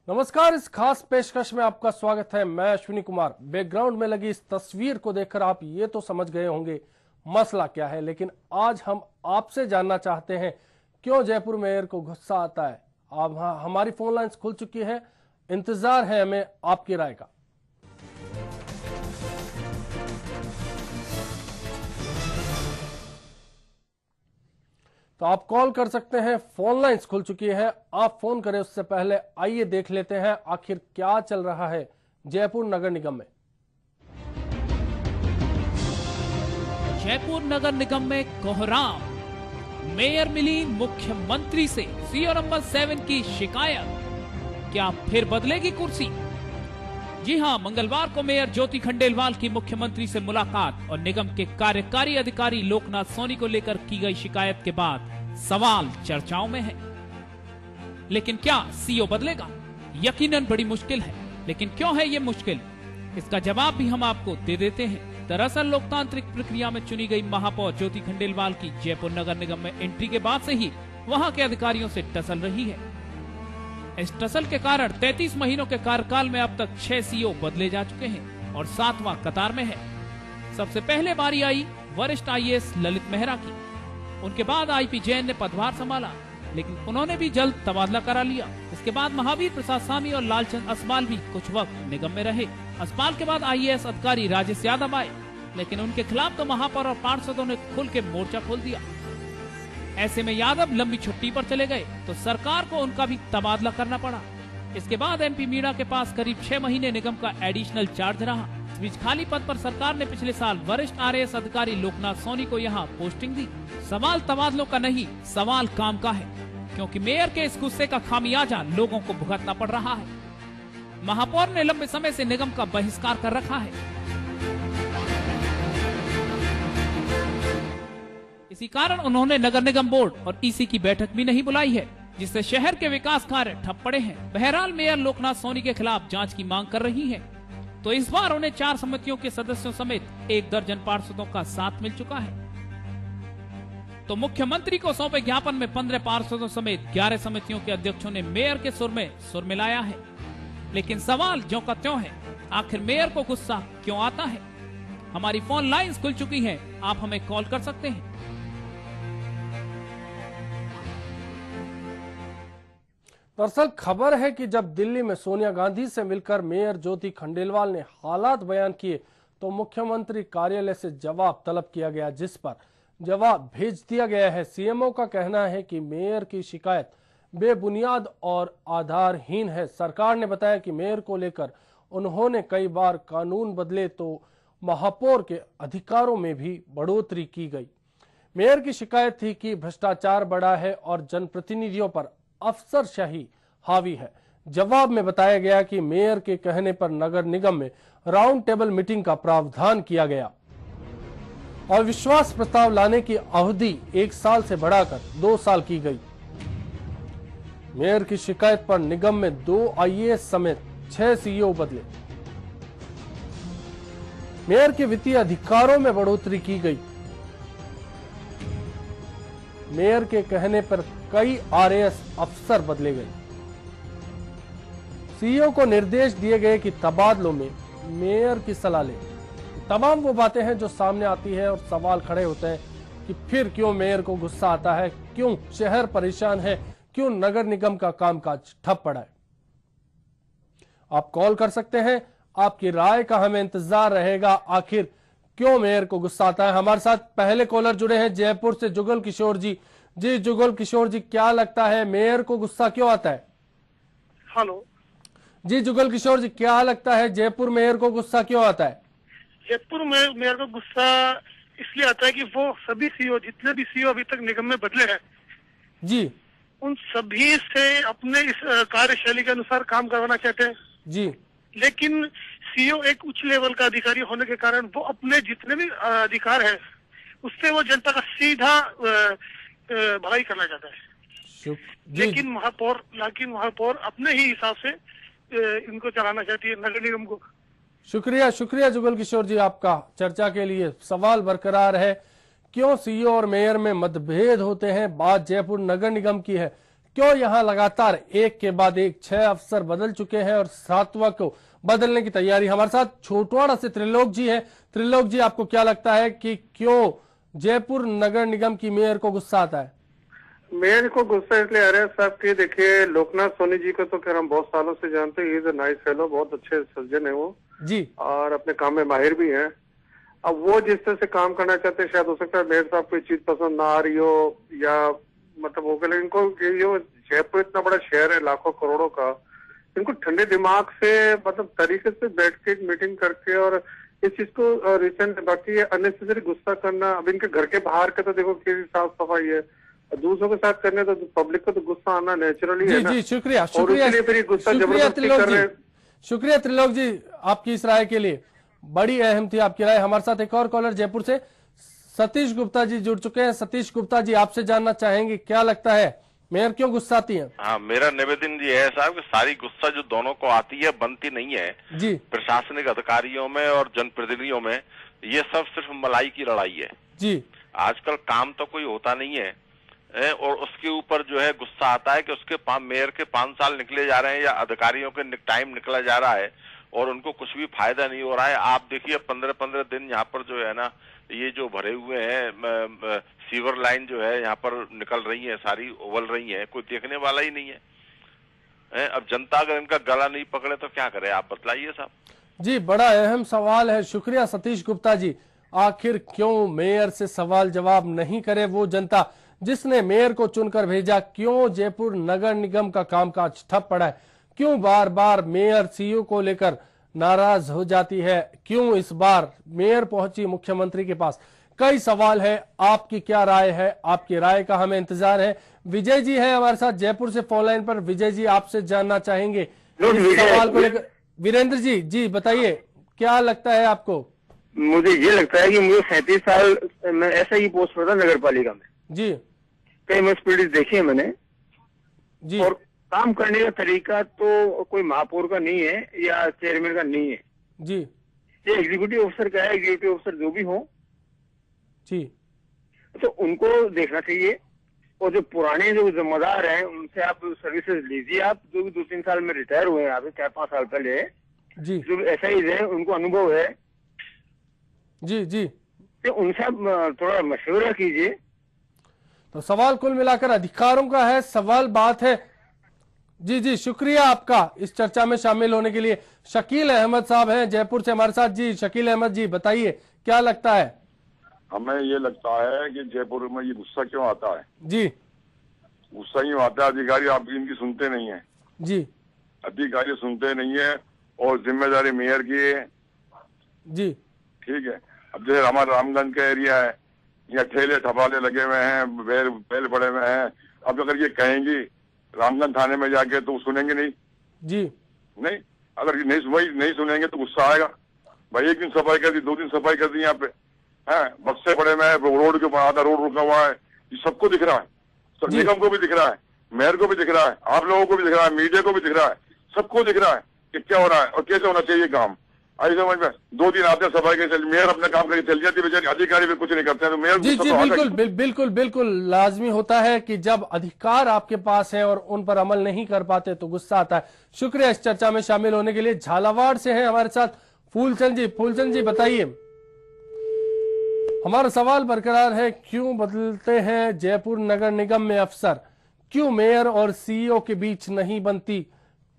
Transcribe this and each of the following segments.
नमस्कार, इस खास पेशकश में आपका स्वागत है। मैं अश्विनी कुमार। बैकग्राउंड में लगी इस तस्वीर को देखकर आप ये तो समझ गए होंगे मसला क्या है, लेकिन आज हम आपसे जानना चाहते हैं क्यों जयपुर मेयर को गुस्सा आता है। अब हमारी फोन लाइंस खुल चुकी है, इंतजार है हमें आपकी राय का। तो आप कॉल कर सकते हैं, फोन लाइंस खुल चुकी है, आप फोन करें उससे पहले आइए देख लेते हैं आखिर क्या चल रहा है जयपुर नगर निगम में। जयपुर नगर निगम में कोहराम। मेयर मिली मुख्यमंत्री से सीओ नंबर 7 की शिकायत। क्या फिर बदलेगी कुर्सी? जी हां, मंगलवार को मेयर ज्योति खंडेलवाल की मुख्यमंत्री से मुलाकात और निगम के कार्यकारी अधिकारी लोकनाथ सोनी को लेकर की गई शिकायत के बाद सवाल चर्चाओं में है। लेकिन क्या सीओ बदलेगा? यकीनन बड़ी मुश्किल है, लेकिन क्यों है ये मुश्किल, इसका जवाब भी हम आपको दे देते हैं। दरअसल लोकतांत्रिक प्रक्रिया में चुनी गई महापौर ज्योति खंडेलवाल की जयपुर नगर निगम में एंट्री के बाद से ही वहां के अधिकारियों से टसल रही है। इस टसल के कारण 33 महीनों के कार्यकाल में अब तक 6 सीओ बदले जा चुके हैं और 7वां कतार में है। सबसे पहले बारी आई वरिष्ठ आईएएस ललित मेहरा की, उनके बाद आईपी जैन ने पदभार संभाला, लेकिन उन्होंने भी जल्द तबादला करा लिया। इसके बाद महावीर प्रसाद सामी और लालचंद असबाल भी कुछ वक्त निगम में रहे। असबाल के बाद आईएएस अधिकारी राजेश यादव आए, लेकिन उनके खिलाफ तो महापौर और पार्षदों ने खुल के मोर्चा खोल दिया। ऐसे में यादव लंबी छुट्टी पर चले गए तो सरकार को उनका भी तबादला करना पड़ा। इसके बाद एमपी मीणा के पास करीब 6 महीने निगम का एडिशनल चार्ज रहा। इस बीच खाली पद पर सरकार ने पिछले साल वरिष्ठ आरएएस अधिकारी लोकनाथ सोनी को यहाँ पोस्टिंग दी। सवाल तबादलों का नहीं, सवाल काम का है, क्योंकि मेयर के इस गुस्से का खामियाजा लोगों को भुगतना पड़ रहा है। महापौर ने लंबे समय से निगम का बहिष्कार कर रखा है। इसी कारण उन्होंने नगर निगम बोर्ड और ईसी की बैठक भी नहीं बुलाई है, जिससे शहर के विकास कार्य ठप पड़े हैं। बहरहाल मेयर लोकनाथ सोनी के खिलाफ जांच की मांग कर रही है, तो इस बार उन्हें 4 समितियों के सदस्यों समेत 1 दर्जन पार्षदों का साथ मिल चुका है। तो मुख्यमंत्री को सौंपे ज्ञापन में 15 पार्षदों समेत 11 समितियों के अध्यक्षों ने मेयर के सुर में सुर मिलाया है। लेकिन सवाल ज्यों का त्यों है, आखिर मेयर को गुस्सा क्यों आता है? हमारी फोन लाइंस खुल चुकी हैं, आप हमें कॉल कर सकते हैं। दरअसल खबर है कि जब दिल्ली में सोनिया गांधी से मिलकर मेयर ज्योति खंडेलवाल ने हालात बयान किए तो मुख्यमंत्री कार्यालय से जवाब तलब किया गया, जिस पर जवाब भेज दिया गया है। सीएमओ का कहना है कि मेयर की शिकायत बेबुनियाद और आधारहीन है। सरकार ने बताया कि मेयर को लेकर उन्होंने कई बार कानून बदले तो महापौर के अधिकारों में भी बढ़ोतरी की गई। मेयर की शिकायत थी कि भ्रष्टाचार बढ़ा है और जनप्रतिनिधियों पर अफसरशाही हावी है। जवाब में बताया गया कि मेयर के कहने पर नगर निगम में राउंड टेबल मीटिंग का प्रावधान किया गया और विश्वास प्रस्ताव लाने की अवधि 1 साल से बढ़ाकर 2 साल की गई। मेयर की शिकायत पर निगम में 2 आईएएस समेत 6 सीईओ बदले। मेयर के वित्तीय अधिकारों में बढ़ोतरी की गई। मेयर के कहने पर कई आरएएस अफसर बदले गए। सीईओ को निर्देश दिए गए कि तबादलों में मेयर की सलाह लें। तमाम वो बातें हैं जो सामने आती है और सवाल खड़े होते हैं कि फिर क्यों मेयर को गुस्सा आता है, क्यों शहर परेशान है, क्यों नगर निगम का कामकाज ठप पड़ा है। आप कॉल कर सकते हैं, आपकी राय का हमें इंतजार रहेगा। आखिर क्यों मेयर को गुस्सा आता है? हमारे साथ पहले कॉलर जुड़े हैं जयपुर से, जुगल किशोर जी। जी जुगल किशोर जी, क्या लगता है मेयर को गुस्सा क्यों आता है? हेलो जी जुगल किशोर जी, क्या लगता है जयपुर मेयर को गुस्सा क्यों आता है? जयपुर में मेयर को गुस्सा इसलिए आता है कि वो सभी सीईओ, जितने भी सीईओ अभी तक निगम में बदले हैं जी, उन सभी से अपने इस कार्यशैली के अनुसार काम करवाना चाहते हैं जी, लेकिन सीईओ एक उच्च लेवल का अधिकारी होने के कारण वो अपने जितने भी अधिकार है उससे वो जनता का सीधा भलाई करना चाहता है। लेकिन महापौर अपने ही हिसाब से इनको चलाना चाहती है, नगर निगम को। शुक्रिया जुगल किशोर जी आपका चर्चा के लिए। सवाल बरकरार है, क्यों सीईओ और मेयर में मतभेद होते हैं? बात जयपुर नगर निगम की है। क्यों यहां लगातार एक के बाद एक 6 अफसर बदल चुके हैं और 7वां को बदलने की तैयारी? हमारे साथ छोटवाड़ा से त्रिलोक जी है। त्रिलोक जी, आपको क्या लगता है कि क्यों जयपुर नगर निगम की मेयर को गुस्सा आता है? मेयर को गुस्सा इसलिए आ रहा है साहब कि देखिए, लोकनाथ सोनी जी को तो खैर हम बहुत सालों से जानते हैं। He is a nice fellow, बहुत अच्छे सज्जन है वो जी, और अपने काम में माहिर भी हैं। अब वो जिस तरह से काम करना चाहते हैं, शायद हो सकता है मेयर साहब कोई चीज पसंद ना आ रही हो या मतलब हो गया, लेकिन इनको ये जयपुर इतना बड़ा शहर है लाखों करोड़ों का, इनको ठंडे दिमाग से मतलब तरीके से बैठ के एक मीटिंग करके और इस चीज को रिसेंट, बाकी अननेसेसरी गुस्सा करना। अब इनके घर के बाहर का तो देखो किसी साफ सफाई है, दूसरों के साथ करने तो पब्लिक को तो गुस्सा आना नेचुरली है ना। जी, शुक्रिया शुक्रिया, फिर गुस्सा जबरदस्ती कर रहे हैं। शुक्रिया त्रिलोक जी आपकी इस राय के लिए, बड़ी अहम थी आपकी राय। हमारे साथ एक और कॉलर जयपुर से सतीश गुप्ता जी जुड़ चुके हैं। सतीश गुप्ता जी, आपसे जानना चाहेंगे क्या लगता है मेयर क्यों गुस्साती हैं? हाँ, मेरा निवेदन ये है साहब कि सारी गुस्सा जो दोनों को आती है बनती नहीं है जी, प्रशासनिक अधिकारियों में और जनप्रतिनिधियों में। ये सब सिर्फ मलाई की लड़ाई है जी। आजकल काम तो कोई होता नहीं है और उसके ऊपर जो है गुस्सा आता है कि उसके मेयर के 5 साल निकले जा रहे हैं या अधिकारियों के टाइम निकला जा रहा है और उनको कुछ भी फायदा नहीं हो रहा है। आप देखिए 15-15 दिन यहाँ पर जो है ना, ये जो भरे हुए हैं सीवर लाइन जो है यहाँ पर निकल रही है, सारी उबल रही है, कोई देखने वाला ही नहीं है। अब जनता अगर इनका गला नहीं पकड़े तो क्या करे, आप बतलाइए साहब। जी, बड़ा अहम सवाल है। शुक्रिया सतीश गुप्ता जी। आखिर क्यों मेयर से सवाल जवाब नहीं करे वो जनता जिसने मेयर को चुनकर भेजा? क्यों जयपुर नगर निगम का कामकाज ठप पड़ा है? क्यों बार बार मेयर सीईओ को लेकर नाराज हो जाती है? क्यों इस बार मेयर पहुंची मुख्यमंत्री के पास? कई सवाल है। आपकी क्या राय है? आपकी राय का हमें इंतजार है। विजय जी है हमारे साथ जयपुर से फोन लाइन पर। विजय जी, आपसे जानना चाहेंगे इस सवाल को लेकर। वीरेंद्र जी, जी बताइए क्या लगता है आपको? मुझे ये लगता है कि मुझे 37 साल में ऐसा ही पोस्ट पर था नगर पालिका में जी, कई म्यूनिसिपैलिटीज देखी है मैंने जी, और काम करने का तरीका तो कोई महापौर का नहीं है या चेयरमैन का नहीं है जी, ये एग्जीक्यूटिव ऑफिसर का है। एग्जीक्यूटिव ऑफिसर जो भी हो जी, तो उनको देखना चाहिए और जो पुराने जो जिम्मेदार हैं उनसे आप सर्विसेज लीजिए। आप जो भी 2-3 साल में रिटायर हुए हैं, आप 4-5 साल पहले जी, जो एसआईज है उनको अनुभव है जी, जी। तो उनसे आप थोड़ा मशवरा कीजिए। तो सवाल कुल मिलाकर अधिकारों का है, सवाल बात है। जी जी, शुक्रिया आपका इस चर्चा में शामिल होने के लिए। शकील अहमद साहब हैं जयपुर से हमारे साथ। जी शकील अहमद जी, बताइए क्या लगता है? हमें ये लगता है कि जयपुर में ये गुस्सा क्यों आता है? जी, गुस्सा यूँ आता है, अधिकारी आप इनकी सुनते नहीं है। जी, अधिकारी सुनते नहीं है और जिम्मेदारी मेयर की है। जी, ठीक है, अब जैसे हमारा रामगंज का एरिया है, यहाँ ठेले ठपाले लगे हुए हैं, बैल पड़े हुए हैं। अब अगर ये कहेंगी रामगंज थाने में जाके तो सुनेंगे नहीं। जी, नहीं, अगर नहीं सुनेंगे तो गुस्सा आएगा। भाई 1 दिन सफाई कर दी, 2 दिन सफाई कर दी, यहाँ पे है बक्से पड़े हुए हैं, रोड के ऊपर आधा रोड रुका हुआ है। ये सबको दिख रहा है, सब निगम को भी दिख रहा है, मेयर को भी दिख रहा है, आप लोगों को भी दिख रहा है, मीडिया को भी दिख रहा है, सबको दिख रहा है कि क्या हो रहा है और कैसे होना चाहिए काम। आई समझ में 2 दिन आते हैं सफाई के, मेयर अपना काम करके चल जाती है बेचारी, अधिकारी भी कुछ नहीं करते हैं। तो मेयर जी, जी, बिल्कुल बिल्कुल बिल्कुल लाजमी होता है कि जब अधिकार आपके पास है और उन पर अमल नहीं कर पाते तो गुस्सा आता है। शुक्रिया इस चर्चा में शामिल होने के लिए। झालावाड़ से है हमारे साथ फूलचंद जी। फूलचंद जी बताइए, हमारा सवाल बरकरार है, क्यों बदलते हैं जयपुर नगर निगम में अफसर? क्यों मेयर और सीईओ के बीच नहीं बनती?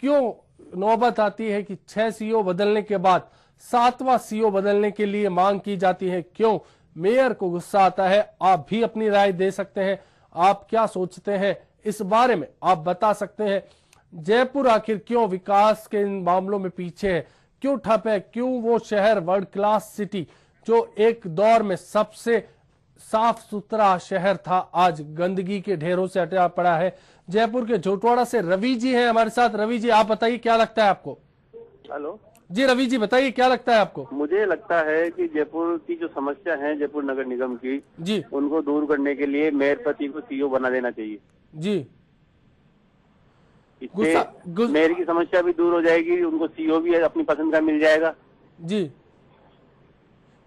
क्यों नौबत आती है कि 6 सीईओ बदलने के बाद 7वां सीईओ बदलने के लिए मांग की जाती है? क्यों मेयर को गुस्सा आता है? आप भी अपनी राय दे सकते हैं। आप क्या सोचते हैं इस बारे में आप बता सकते हैं। जयपुर आखिर क्यों विकास के इन मामलों में पीछे है? क्यों ठप है? क्यों वो शहर वर्ल्ड क्लास सिटी जो एक दौर में सबसे साफ सुथरा शहर था आज गंदगी के ढेरों से हटा पड़ा है? जयपुर के छोटवाड़ा से रवि जी हैं हमारे साथ। रवि जी, आप बताइए क्या लगता है आपको? हेलो जी रवि जी बताइए क्या लगता है आपको? मुझे लगता है कि जयपुर की जो समस्या है जयपुर नगर निगम की जी, उनको दूर करने के लिए मेयर पति को सीईओ बना देना चाहिए। जी, इससे मेयर की समस्या भी दूर हो जाएगी, उनको सीईओ भी अपनी पसंद का मिल जाएगा। जी,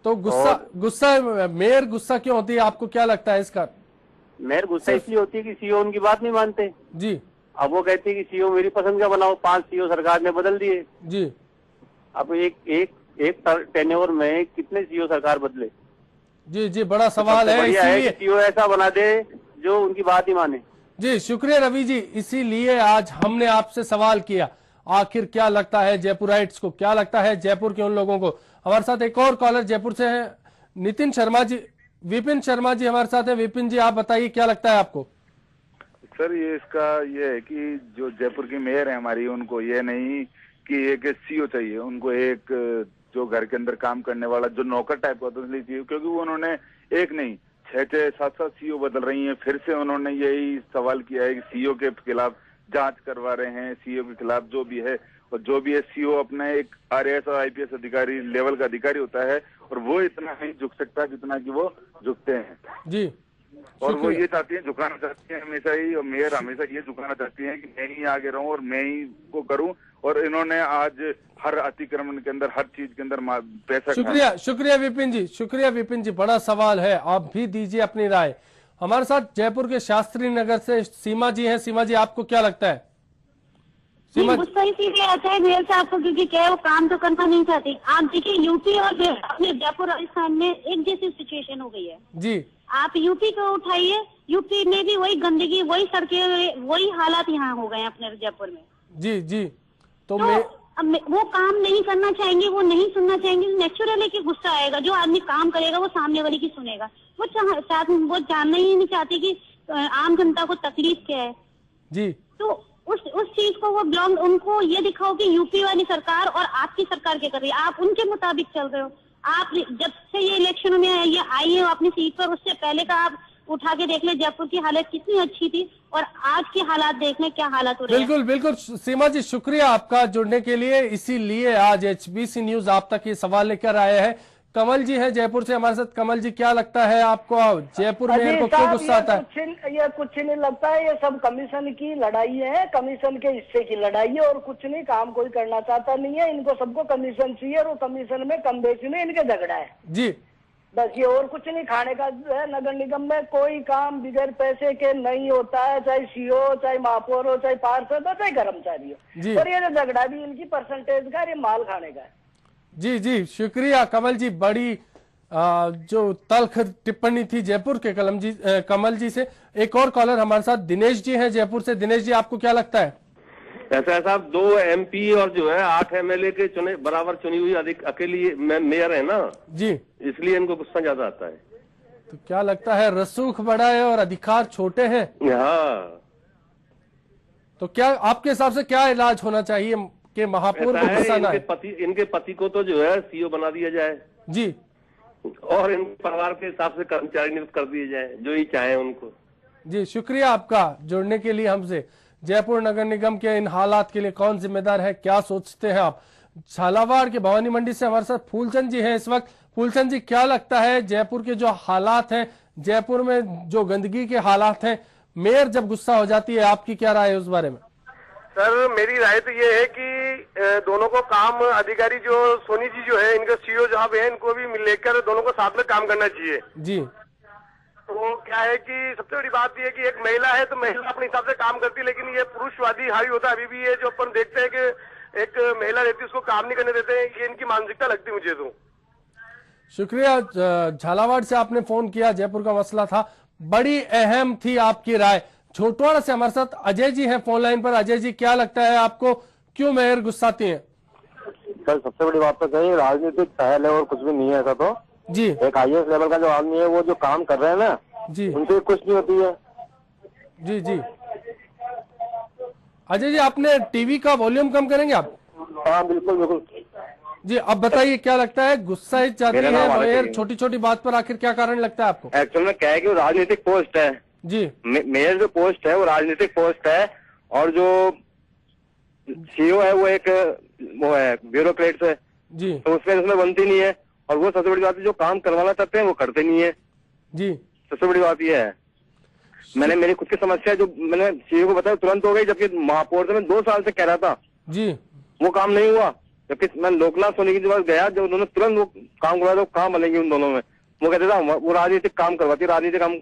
तो गुस्सा मेयर गुस्सा क्यों होती है, आपको क्या लगता है इसका? मेयर गुस्सा इसलिए होती है कि सीओ उनकी बात नहीं मानते जी। अब वो कहते हैं कि सीओ मेरी पसंद का बनाओ, 5 सीओ सरकार ने बदल दिए जी। अब एक टेन्योर में कितने सीओ सरकार बदले? जी जी, बड़ा सवाल है, इसीलिए सीओ ऐसा बना दे जो उनकी बात ही माने। जी शुक्रिया रवि जी, इसीलिए आज हमने आपसे सवाल किया आखिर क्या लगता है जयपुराइट्स को, क्या लगता है जयपुर के उन लोगों को। हमारे साथ एक और कॉलर जयपुर से है, नितिन शर्मा जी, विपिन शर्मा जी हमारे साथ है। विपिन जी आप बताइए क्या लगता है आपको? सर ये है कि जो जयपुर की मेयर है हमारी, उनको ये नहीं कि एक सीओ चाहिए, उनको एक जो घर के अंदर काम करने वाला जो नौकर टाइप का तो इसलिए चाहिए क्योंकि उन्होंने एक नहीं 6-6, 7-7 सीओ बदल रही हैं। फिर से उन्होंने यही सवाल किया है कि सीओ के खिलाफ जांच करवा रहे हैं, सीओ के खिलाफ जो भी है, और जो भी है सीओ अपना एक आरएएस और आईपीएस अधिकारी लेवल का अधिकारी होता है और वो इतना नहीं झुक सकता जितना कि वो झुकते हैं जी। और वो ये चाहती है, झुकाना चाहती है हमेशा ही, और मेयर हमेशा ये झुकाना चाहती है कि मैं ही आगे रहूं और मैं ही को करूं। और इन्होंने आज हर अतिक्रमण के अंदर, हर चीज के अंदर पैसा। शुक्रिया विपिन जी, शुक्रिया विपिन जी, बड़ा सवाल है, आप भी दीजिए अपनी राय। हमारे साथ जयपुर के शास्त्री नगर से सीमा जी हैं। सीमा जी आपको क्या लगता है? सीमा गुस्सा इसीलिए आता है मेयर साहब को क्योंकि क्या है वो काम तो करना नहीं चाहती। आप देखिए यूपी और अपने जयपुर राजस्थान में एक जैसी सिचुएशन हो गई है जी। आप यूपी को उठाइए, यूपी में भी वही गंदगी, वही सड़कें, वही हालात यहाँ हो गए अपने जयपुर में। जी जी। तो वो काम नहीं करना चाहेंगे, वो नहीं सुनना चाहेंगे, नेचुरली की गुस्सा आएगा। जो आदमी काम करेगा वो सामने वाले की सुनेगा। वो जानना ही नहीं चाहती कि आम जनता को तकलीफ क्या है जी। तो उस चीज को वो बिलोंग, उनको ये दिखाओ कि यूपी वाली सरकार और आपकी सरकार क्या कर रही है, आप उनके मुताबिक चल रहे हो। आप जब से ये इलेक्शन में ये आई है अपनी सीट पर, उससे पहले का आप उठा के देख ले जयपुर की हालत कितनी अच्छी थी और आज की हालात देख ले क्या हालात हो रहे हैं। बिल्कुल बिल्कुल सीमा जी, शुक्रिया आपका जुड़ने के लिए। इसीलिए आज HBC न्यूज आप तक ये सवाल लेकर आया है। कमल जी है जयपुर से हमारे साथ। कमल जी क्या लगता है आपको, जयपुर मेयर को क्यों गुस्सा आता है? ये कुछ नहीं लगता है, ये सब कमीशन की लड़ाई है, कमीशन के हिस्से की लड़ाई है और कुछ नहीं। काम कोई करना चाहता नहीं है, इनको सबको कमीशन चाहिए और वो कमीशन में कम बेसी में इनके झगड़ा है जी। बस ये और कुछ नहीं। खाने का है नगर निगम में कोई काम बगैर पैसे के नहीं होता है, चाहे सीओ, चाहे महापौर हो, चाहे पार्षद हो, चाहे कर्मचारी हो। और ये झगड़ा भी इनकी परसेंटेज का, ये माल खाने का है जी जी। शुक्रिया कमल जी, बड़ी जो तल्ख टिप्पणी थी जयपुर के कमल जी से। एक और कॉलर हमारे साथ दिनेश जी हैं जयपुर से। दिनेश जी आपको क्या लगता है? ऐसा है साहब, 2 MP और जो है 8 MLA के चुने बराबर चुनी हुई अकेली मेयर है ना जी, इसलिए इनको गुस्सा ज्यादा आता है। तो क्या लगता है रसूख बड़ा है और अधिकार छोटे हैं? हाँ। तो क्या आपके हिसाब से क्या इलाज होना चाहिए कि महापौर को गुस्सा ना आए? इनके पति को तो जो है सीओ बना दिया जाए जी, और इनके परिवार के हिसाब से कर्मचारी नियुक्त कर दिए जाए, जो ही चाहे उनको। जी शुक्रिया आपका जुड़ने के लिए हमसे। जयपुर नगर निगम के इन हालात के लिए कौन जिम्मेदार है, क्या सोचते हैं आप? झालावाड़ के भवानी मंडी से हमारे साथ फूलचंद जी हैं इस वक्त। फूलचंद जी क्या लगता है जयपुर के जो हालात हैं, जयपुर में जो गंदगी के हालात हैं, मेयर जब गुस्सा हो जाती है, आपकी क्या राय है उस बारे में? सर मेरी राय तो ये है कि दोनों को काम, अधिकारी जो सोनी जी जो है, इनका सीओ साहब है, इनको भी लेकर दोनों को साथ में काम करना चाहिए जी। तो क्या है कि सबसे बड़ी बात ये है कि एक महिला है तो महिला अपने हिसाब से काम करती है, लेकिन ये पुरुषवादी हावी होता है। अभी भी ये जो अपन देखते हैं कि एक महिला रहती है उसको काम नहीं करने देते हैं, ये इनकी मानसिकता लगती है मुझे तो। शुक्रिया। झालावाड़ से आपने फोन किया, जयपुर का मसला था, बड़ी अहम थी आपकी राय। छोटवाड़ा से हमारे साथ अजय जी हैं फोन लाइन पर। अजय जी क्या लगता है आपको, क्यों मेयर गुस्साती है? सर सबसे बड़ी बात तो कही राजनीतिक पहल है और कुछ भी नहीं है ऐसा तो जी। एक IAS लेवल का जो आदमी है वो जो काम कर रहे हैं ना जी, उनसे कुछ नहीं होती है जी जी। अजय जी आपने टीवी का वॉल्यूम कम करेंगे आप? हाँ बिल्कुल बिल्कुल जी। अब बताइए क्या लगता है, गुस्सा ज्यादा है मेयर छोटी छोटी बात पर, आखिर क्या कारण लगता है आपको? एक्चुअल में क्या है कि वो राजनीतिक पोस्ट है जी। मेयर जो पोस्ट है वो राजनीतिक पोस्ट है और जो सीओ है वो एक वो है ब्यूरोक्रेट है जी, तो उसमें बनती नहीं है। और वो सबसे बड़ी बात है जो काम करवाना चाहते हैं वो करते नहीं है जी। सबसे बड़ी बात ये है, मैंने मेरी खुद की समस्या जो मैंने सीओ को बताया तुरंत हो गई, जबकि महापौर से मैं 2 साल से कह रहा था जी, वो काम नहीं हुआ। जबकि मैं लोकनाथ सोनी के पास गया, जब उन्होंने तुरंत वो काम करवाया तो काम बनेंगे उन दोनों में। वो कहते थे वो राजनीतिक काम करवाती, राजनीतिक काम